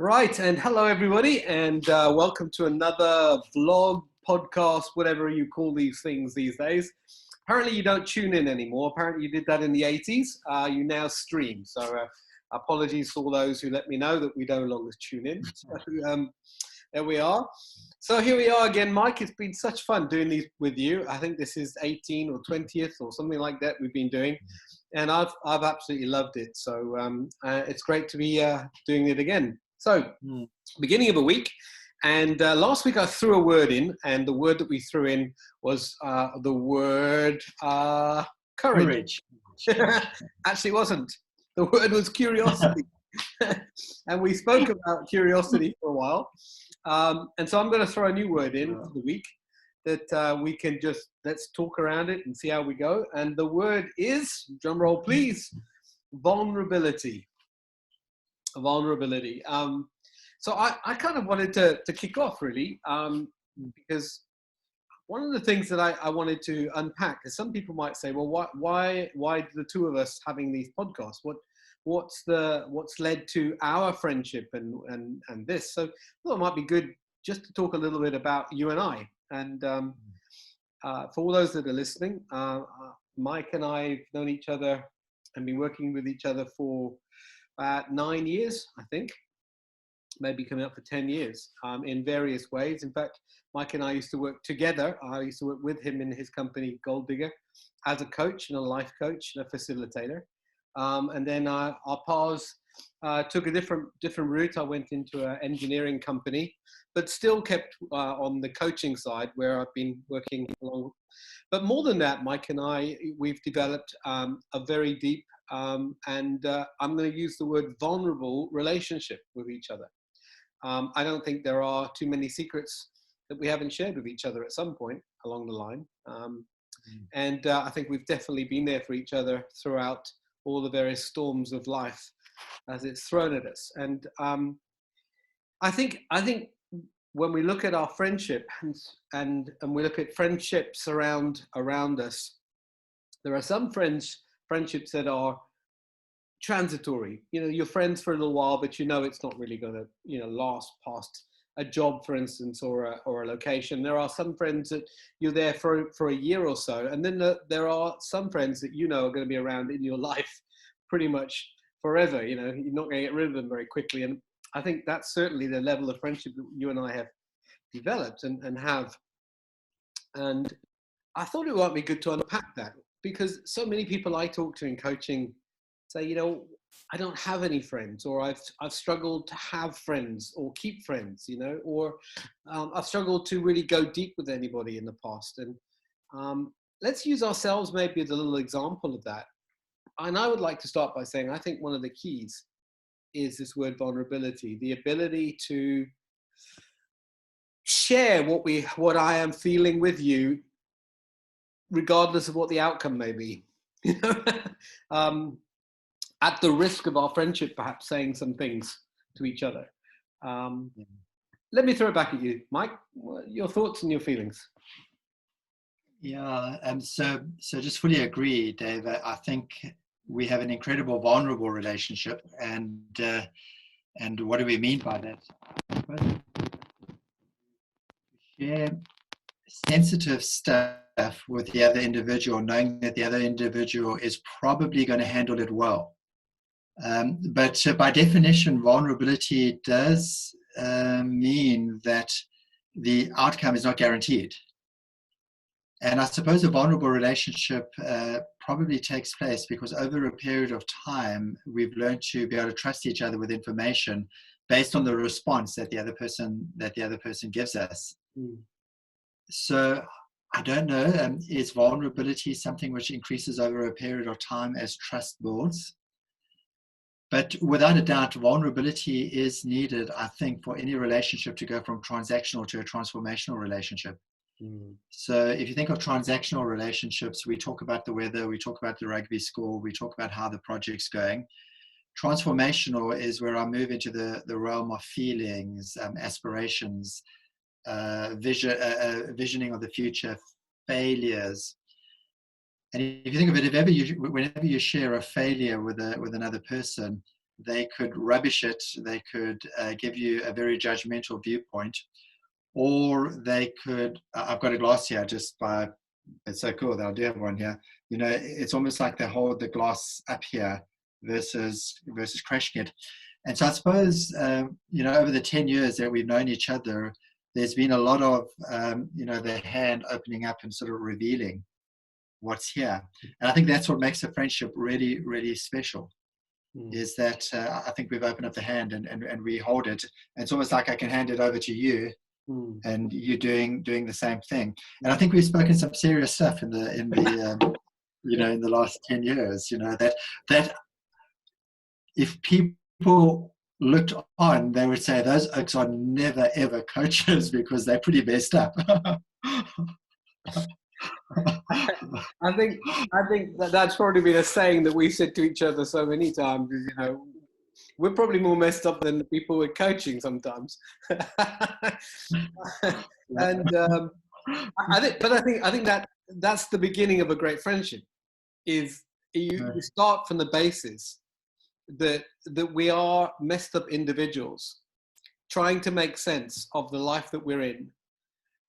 Right, and hello everybody, and welcome to another vlog, podcast, whatever you call these things these days. Apparently you don't tune in anymore. Apparently you did that in the 80s. You now stream. So apologies to all those who let me know that we no longer tune in. So there we are. So here we are again, Mike. It's been such fun doing these with you. I think this is 18 or 20th or something like that we've been doing. And I've absolutely loved it. So it's great to be doing it again. So, beginning of a week, and last week I threw a word in, and the word that we threw in was the word courage. Actually, it wasn't. The word was curiosity. And we spoke about curiosity for a while. And so I'm going to throw a new word in for the week that we can let's talk around it and see how we go. And the word is, drum roll please, vulnerability. Vulnerability. So I kind of wanted to kick off really, because one of the things that I wanted to unpack is some people might say, well, why the two of us having these podcasts? What's led to our friendship and this? So I thought it might be good just to talk a little bit about you and I. And for all those that are listening, Mike and I have known each other and been working with each other for 9 years, I think, maybe coming up for 10 years, in various ways. In fact, Mike and I used to work together. I used to work with him in his company, Gold Digger, as a coach and a life coach and a facilitator. And then our paths took a different route. I went into an engineering company, but still kept on the coaching side where I've been working along. But more than that, Mike and I, we've developed a very deep and I'm going to use the word vulnerable relationship with each other. I don't think there are too many secrets that we haven't shared with each other at some point along the line. And I think we've definitely been there for each other throughout all the various storms of life as it's thrown at us. And I think when we look at our friendship and we look at friendships around us, there are some friendships that are transitory. You know, you're friends for a little while, but you know it's not really going to last past a job, for instance, or a location. There are some friends that you're there for a year or so, and then there are some friends that are going to be around in your life pretty much forever. You're not going to get rid of them very quickly. And I think that's certainly the level of friendship that you and I have developed and have. And I thought it might be good to unpack that, because so many people I talk to in coaching say, I don't have any friends, or I've struggled to have friends or keep friends, or I've struggled to really go deep with anybody in the past. And let's use ourselves maybe as a little example of that. And I would like to start by saying, I think one of the keys is this word vulnerability, the ability to share what I am feeling with you, regardless of what the outcome may be. At the risk of our friendship perhaps saying some things to each other. Let me throw it back at you, Mike. Your thoughts and your feelings. Yeah, so just fully agree, Dave. I think we have an incredible vulnerable relationship, and what do we mean by that? Share sensitive stuff with the other individual, knowing that the other individual is probably going to handle it well. But by definition, vulnerability does mean that the outcome is not guaranteed. And I suppose a vulnerable relationship probably takes place because over a period of time, we've learned to be able to trust each other with information based on the response that the other person gives us. So I don't know, is vulnerability something which increases over a period of time as trust builds? But without a doubt, vulnerability is needed, I think, for any relationship to go from transactional to a transformational relationship. So if you think of transactional relationships, we talk about the weather, we talk about the rugby score, we talk about how the project's going. Transformational is where I move into the realm of feelings, aspirations, visioning of the future, failures. And if you think of it, whenever you share a failure with another person, they could rubbish it, they could give you a very judgmental viewpoint, or they could, I've got a glass here just by, it's so cool that I do have one here. It's almost like they hold the glass up here versus crashing it. And so I suppose, over the 10 years that we've known each other, there's been a lot of, the hand opening up and sort of revealing what's here. And I think that's what makes a friendship really, really special, is that I think we've opened up the hand and we hold it. And it's almost like I can hand it over to you, and you doing the same thing. And I think we've spoken some serious stuff in the in the last 10 years. That if people looked on, they would say those oaks are never ever coaches because they're pretty messed up. I think that's probably been a saying that we said to each other so many times. We're probably more messed up than the people we're coaching sometimes. And I think that's the beginning of a great friendship. Is you start from the basis that we are messed up individuals trying to make sense of the life that we're in,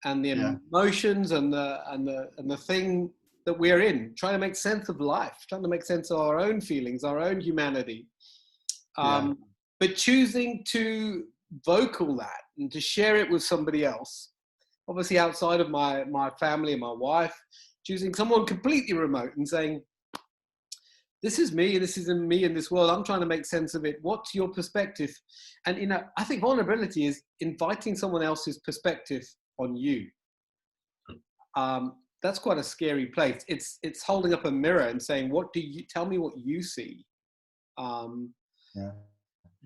and the emotions and the thing that we're in, trying to make sense of life, trying to make sense of our own feelings, our own humanity. But choosing to vocal that and to share it with somebody else, obviously outside of my family and my wife, choosing someone completely remote and saying, this is me, this isn't me in this world, I'm trying to make sense of it. What's your perspective? And, I think vulnerability is inviting someone else's perspective on you. That's quite a scary place. It's holding up a mirror and saying, tell me what you see.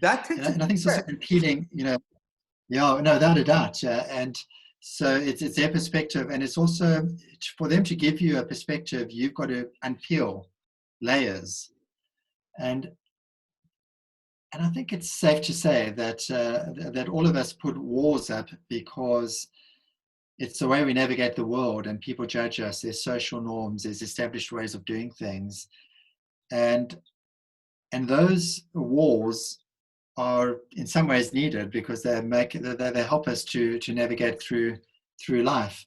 That takes and I think it's also appealing, no, without a doubt. And so it's their perspective, and it's also for them to give you a perspective, you've got to unpeel layers. And I think it's safe to say that all of us put walls up because it's the way we navigate the world, and people judge us. There's social norms, there's established ways of doing things, and those walls are in some ways needed because they help us to navigate through life.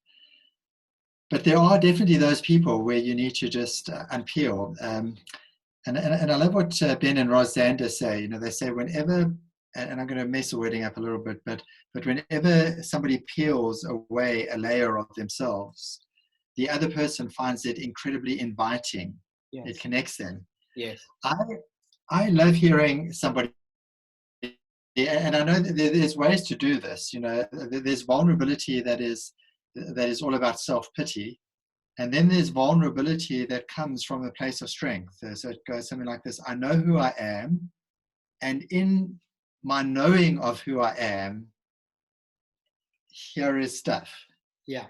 But there are definitely those people where you need to just unpeel. And I love what Ben and Ros Zander say. They say whenever, and I'm going to mess the wording up a little bit, but whenever somebody peels away a layer of themselves, the other person finds it incredibly inviting. Yes. It connects them. Yes. I love hearing somebody, and I know that there's ways to do this. There's vulnerability that is all about self-pity, and then there's vulnerability that comes from a place of strength. So it goes something like this: I know who I am, and in my knowing of who I am, here is stuff. Yeah.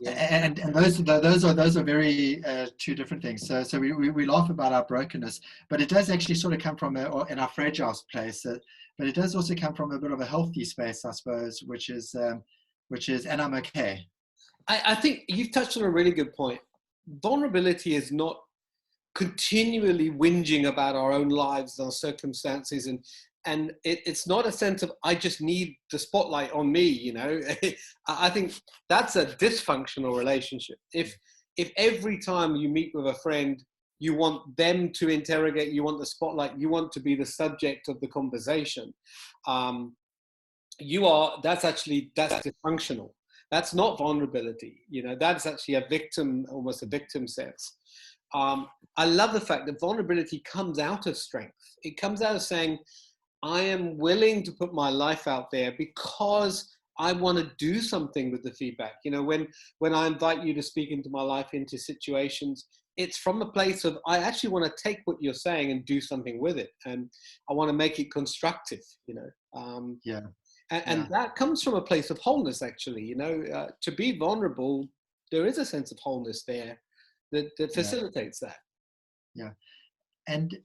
And those are very two different things. So we laugh about our brokenness, but it does actually sort of come from in our fragile place. But it does also come from a bit of a healthy space, I suppose, which is, and I'm okay. I think you've touched on a really good point. Vulnerability is not continually whinging about our own lives, our circumstances, and it's not a sense of, I just need the spotlight on me, I think that's a dysfunctional relationship. If every time you meet with a friend, you want them to interrogate, you want the spotlight, you want to be the subject of the conversation, that's dysfunctional. That's not vulnerability. That's actually almost a victim sense. I love the fact that vulnerability comes out of strength. It comes out of saying, I am willing to put my life out there because I want to do something with the feedback. When I invite you to speak into my life, into situations, it's from a place of, I actually want to take what you're saying and do something with it. And I want to make it constructive, And that comes from a place of wholeness, actually. To be vulnerable, there is a sense of wholeness there that facilitates that. Yeah. And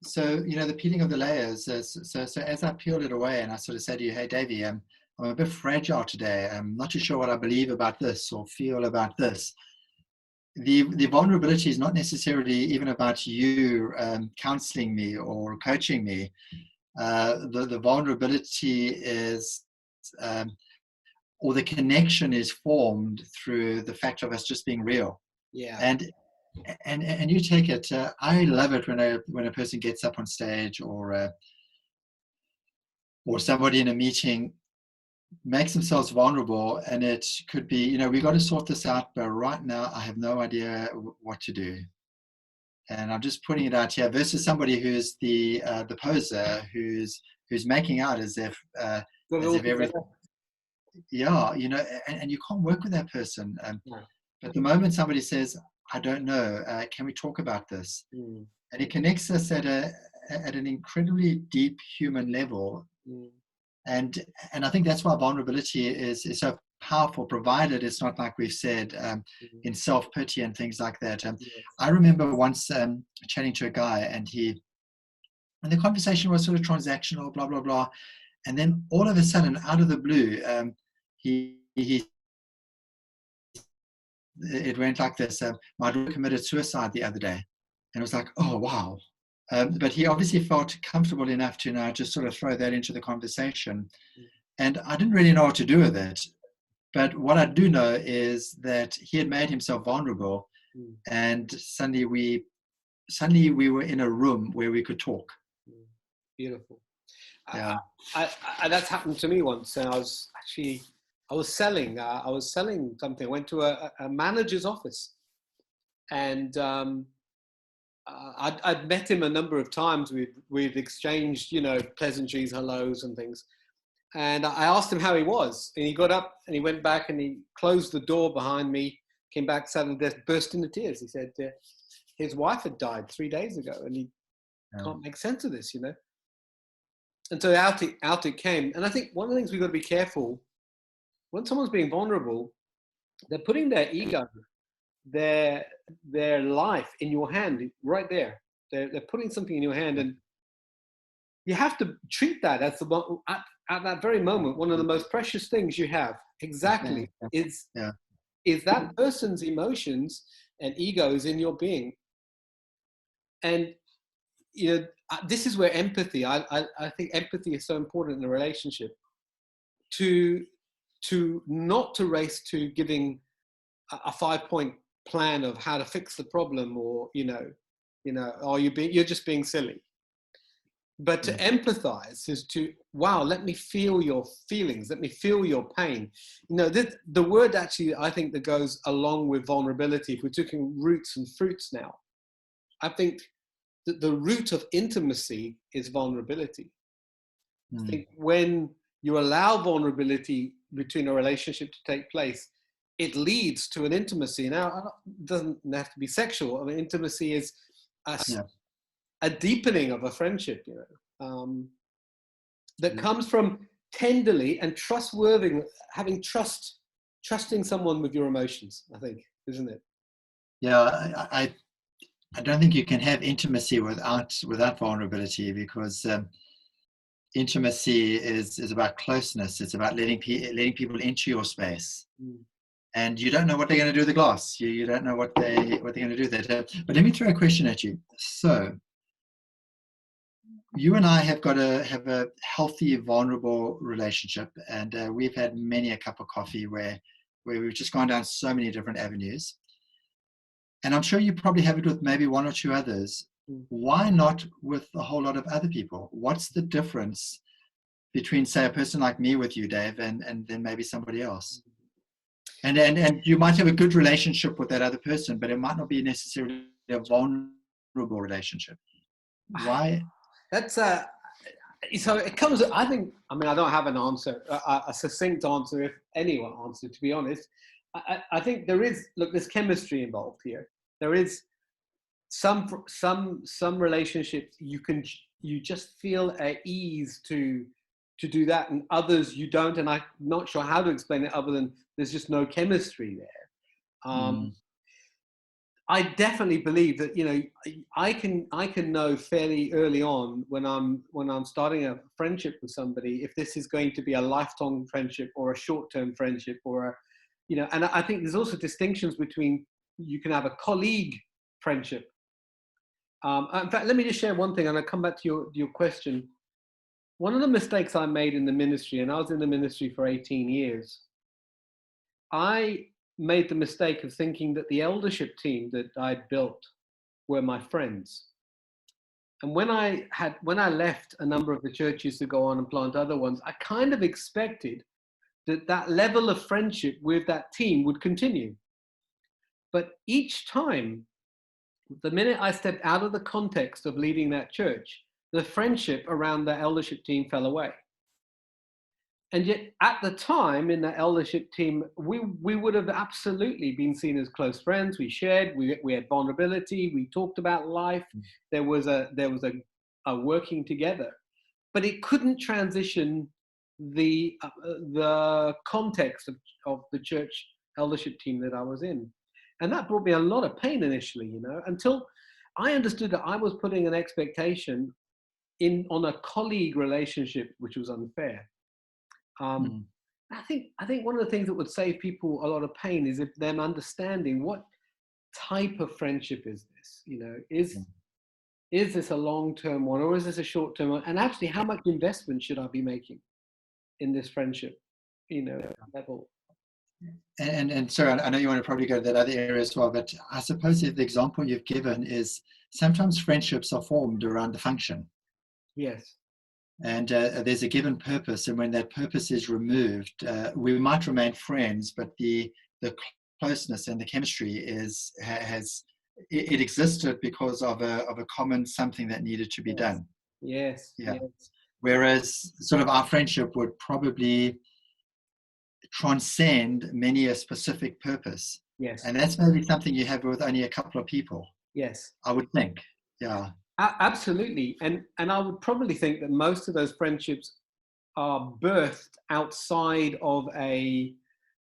so, the peeling of the layers, so as I peeled it away and I sort of said to you, hey, Davey, I'm a bit fragile today. I'm not too sure what I believe about this or feel about this. the vulnerability is not necessarily even about you counseling me or coaching me. The vulnerability is, or the connection is formed through the fact of us just being real. Yeah. And you take it. I love it when a person gets up on stage, or somebody in a meeting makes themselves vulnerable, and it could be, we got to sort this out, but right now I have no idea what to do. And I'm just putting it out here, versus somebody who's the poser, who's making out as if everything, and you can't work with that person. No. But the moment somebody says, I don't know, can we talk about this? Mm. And it connects us at an incredibly deep human level. Mm. And I think that's why vulnerability is so powerful, provided it's not, like we've said, in self-pity and things like that. Yes. I remember once chatting to a guy, and the conversation was sort of transactional, blah, blah, blah. And then all of a sudden, out of the blue, it went like this: my daughter committed suicide the other day. And it was like, oh, wow. But he obviously felt comfortable enough to now just sort of throw that into the conversation. And I didn't really know what to do with it. But what I do know is that he had made himself vulnerable, and suddenly we were in a room where we could talk. Beautiful. Yeah. That's happened to me once. And I was selling something. I went to a manager's office, and I'd met him a number of times. We've exchanged, pleasantries, hellos and things. And I asked him how he was, and he got up and he went back and he closed the door behind me, came back, sat at the desk, burst into tears. He said his wife had died 3 days ago, and he can't make sense of this, And so out it came. And I think one of the things we've got to be careful, when someone's being vulnerable, they're putting their ego, their life in your hand right there. They're putting something in your hand, and you have to treat that as at that very moment, one of the most precious things you have. Exactly. Is that person's emotions and egos in your being. And this is where empathy, I think empathy is so important in a relationship, to not to race to giving a 5-point plan of how to fix the problem, or you're just being silly. But to empathize is to, wow, let me feel your feelings, let me feel your pain. The word actually, I think, that goes along with vulnerability, if we're talking roots and fruits now, I think that the root of intimacy is vulnerability. I think when you allow vulnerability between a relationship to take place, it leads to an intimacy. Now, it doesn't have to be sexual. I mean, intimacy is a deepening of a friendship, that comes from tenderly and trustworthy, trusting someone with your emotions, I think, isn't it? Yeah, I don't think you can have intimacy without vulnerability, because intimacy is about closeness. It's about letting people into your space. And you don't know what they're going to do with the glass. You don't know what they're going to do with that. But let me throw a question at you. So, you and I have got to have a healthy, vulnerable relationship, and we've had many a cup of coffee where we've just gone down so many different avenues. And I'm sure you probably have it with maybe one or two others. Why not with a whole lot of other people? What's the difference between, say, a person like me with you, Dave, and then maybe somebody else? And you might have a good relationship with that other person, but it might not be necessarily a vulnerable relationship. Why? That's so it comes. I don't have an answer, a succinct answer, if anyone answered, to be honest. I think there's chemistry involved here. There is some relationships you just feel at ease to do that, and others you don't. And I'm not sure how to explain it other than there's just no chemistry there. I definitely believe that I can know fairly early on when I'm starting a friendship with somebody if this is going to be a lifelong friendship or a short-term friendship, or and I think there's also distinctions between you can have a colleague friendship. In fact, let me just share one thing, and I'll come back to your question. One of the mistakes I made in the ministry, and I was in the ministry for 18 years, I made the mistake of thinking that the eldership team that I'd built were my friends. And when I left a number of the churches to go on and plant other ones, I kind of expected that level of friendship with that team would continue. But each time, the minute I stepped out of the context of leading that church, the friendship around the eldership team fell away. And yet at the time in the eldership team, we would have absolutely been seen as close friends. We shared, we had vulnerability, we talked about life. There was a working together, but it couldn't transition the context of the church eldership team that I was in. And that brought me a lot of pain initially, until I understood that I was putting an expectation on a colleague relationship, which was unfair. I think one of the things that would save people a lot of pain is if them understanding what type of friendship is this. Is this a long-term one, or is this a short-term one? And actually, how much investment should I be making in this friendship, level? And so I know you want to probably go to that other area as well, but I suppose if the example you've given is sometimes friendships are formed around the function. Yes. And there's a given purpose, and when that purpose is removed, we might remain friends, but the closeness and the chemistry it existed because of a common something that needed to be done. Yes. Yeah. Yes. Whereas sort of our friendship would probably transcend many a specific purpose. Yes. And that's maybe something you have with only a couple of people. Yes. I would think. Yeah. Absolutely. And I would probably think that most of those friendships are birthed outside of a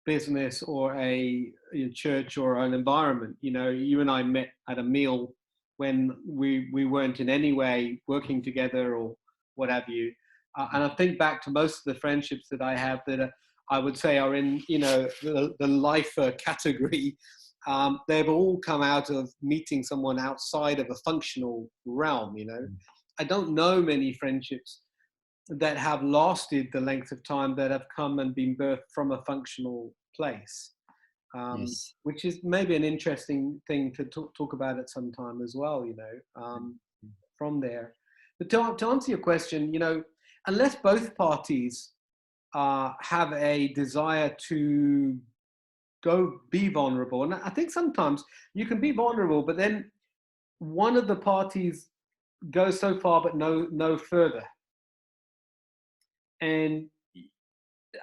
business or a church or an environment. You and I met at a meal when we weren't in any way working together or what have you. And I think back to most of the friendships that I have that I would say are in, the lifer category. They've all come out of meeting someone outside of a functional realm. I don't know many friendships that have lasted the length of time that have come and been birthed from a functional place, Yes. which is maybe an interesting thing to talk about at some time as well, from there. But to answer your question, unless both parties have a desire to go be vulnerable. And I think sometimes you can be vulnerable, but then one of the parties goes so far but no further. And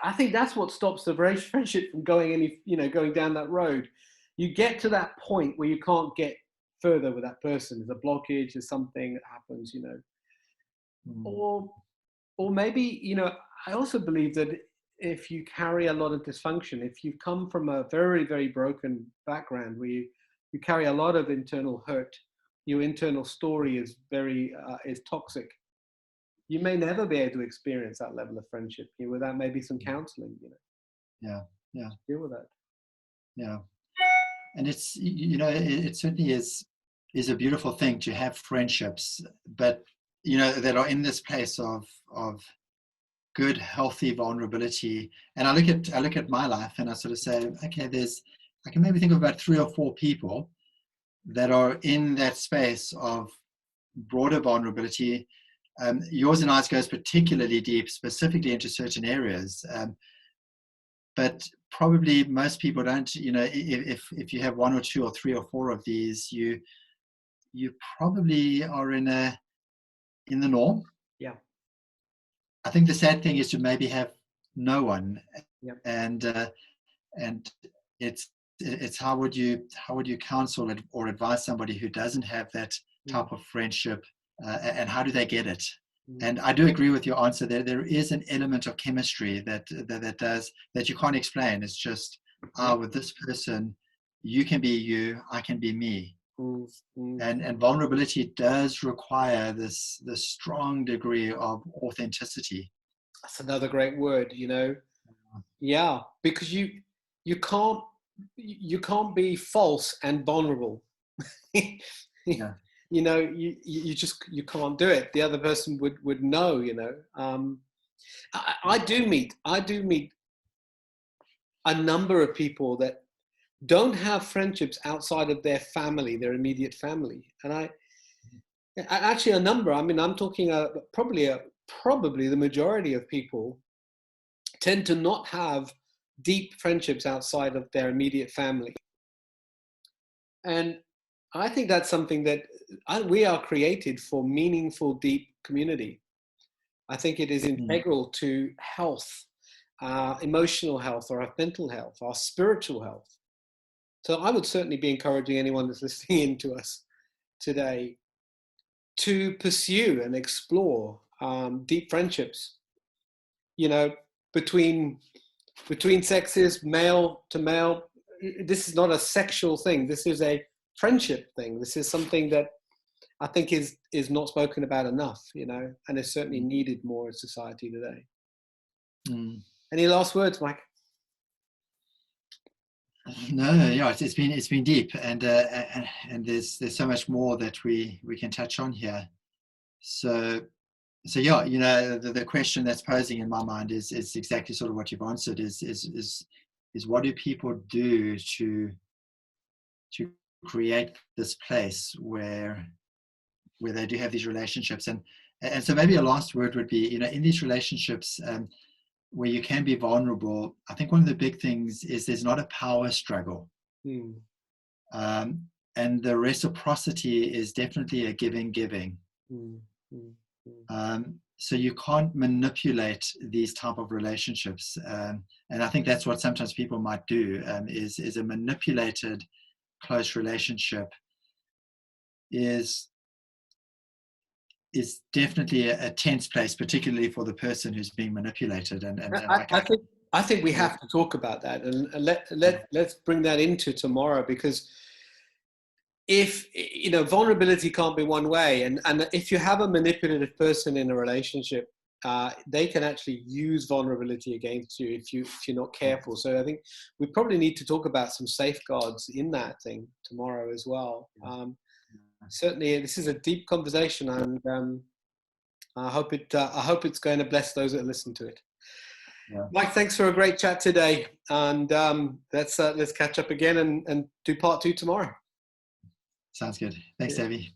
I think that's what stops the friendship from going going down that road. You get to that point where you can't get further with that person. There's a blockage, there's something that happens, or maybe, I also believe that if you carry a lot of dysfunction, if you come from a very, very broken background where you carry a lot of internal hurt, your internal story is very is toxic, you may never be able to experience that level of friendship without maybe some counseling. Yeah. Deal with that. Yeah. And it's it certainly is a beautiful thing to have friendships, but that are in this place of good, healthy vulnerability. And I look at my life and I sort of say, okay, I can maybe think of about 3 or 4 people that are in that space of broader vulnerability. Yours and ours goes particularly deep, specifically into certain areas. But probably most people don't, if you have 1 or 2 or 3 or 4 of these, you probably are in the norm. Yeah. I think the sad thing is to maybe have no one. Yep. And it's how would you counsel or advise somebody who doesn't have that type of friendship, and how do they get it? And I do agree with your answer. There is an element of chemistry that you can't explain. It's just with this person, you can be you, I can be me. And vulnerability does require this strong degree of authenticity. That's another great word, Yeah, because you can't you can't be false and vulnerable. Yeah. You know, you just, you can't do it. The other person would know, you know. I do meet a number of people that don't have friendships outside of their family, their immediate family. And actually a number, I mean, I'm talking probably the majority of people tend to not have deep friendships outside of their immediate family. And I think that's something that we are created for: meaningful, deep community. I think it is integral to health, emotional health, or our mental health, our spiritual health. So I would certainly be encouraging anyone that's listening in to us today to pursue and explore deep friendships, you know, between sexes, male to male. This is not a sexual thing. This is a friendship thing. This is something that I think is not spoken about enough, you know, and is certainly needed more in society today. Any last words, Mike? No, yeah, it's been deep, and there's so much more that we can touch on here. So yeah, you know, the question that's posing in my mind is exactly sort of what you've answered. Is what do people do to create this place where they do have these relationships, and so maybe a last word would be, you know, in these relationships where you can be vulnerable, I think one of the big things is there's not a power struggle. And the reciprocity is definitely a giving. So you can't manipulate these type of relationships. And I think that's what sometimes people might do, is a manipulated close relationship is definitely a tense place, particularly for the person who's being manipulated. And I think we have to talk about that, and let's bring that into tomorrow, because if, you know, vulnerability can't be one way, and if you have a manipulative person in a relationship, they can actually use vulnerability against you if you're not careful. So I think we probably need to talk about some safeguards in that thing tomorrow as well. Certainly, this is a deep conversation, and I hope it's going to bless those that listen to it. Yeah. Mike, thanks for a great chat today, and let's catch up again and do part 2 tomorrow. Sounds good. Thanks, Davey.